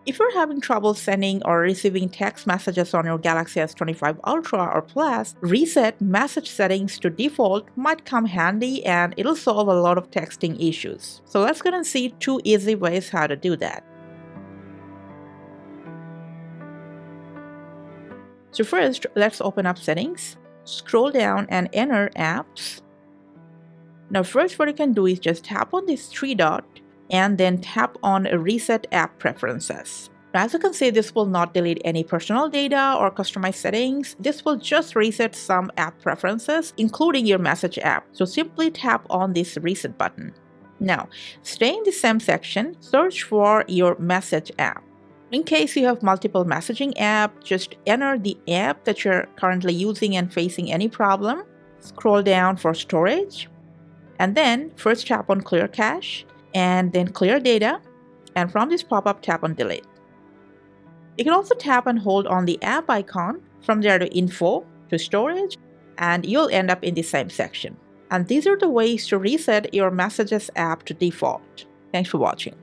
If you're having trouble sending or receiving text messages on your Galaxy S25 Ultra or Plus, reset message settings to default might come handy and it'll solve a lot of texting issues. So let's go and see 2 easy ways how to do that. So first, let's open up settings, scroll down and enter apps. Now first what you can do is just tap on this 3 dot and then tap on Reset App Preferences. Now, as you can see, this will not delete any personal data or customized settings. This will just reset some app preferences, including your message app. So simply tap on this reset button. Now, stay in the same section, search for your message app. In case you have multiple messaging apps, just enter the app that you're currently using and facing any problem. Scroll down for storage, and then first tap on Clear Cache, and then Clear Data, and from this pop-up tap on Delete. You can also tap and hold on the app icon, from there to Info, to Storage, and you'll end up in the same section. And these are the ways to reset your Messages app to default. Thanks for watching.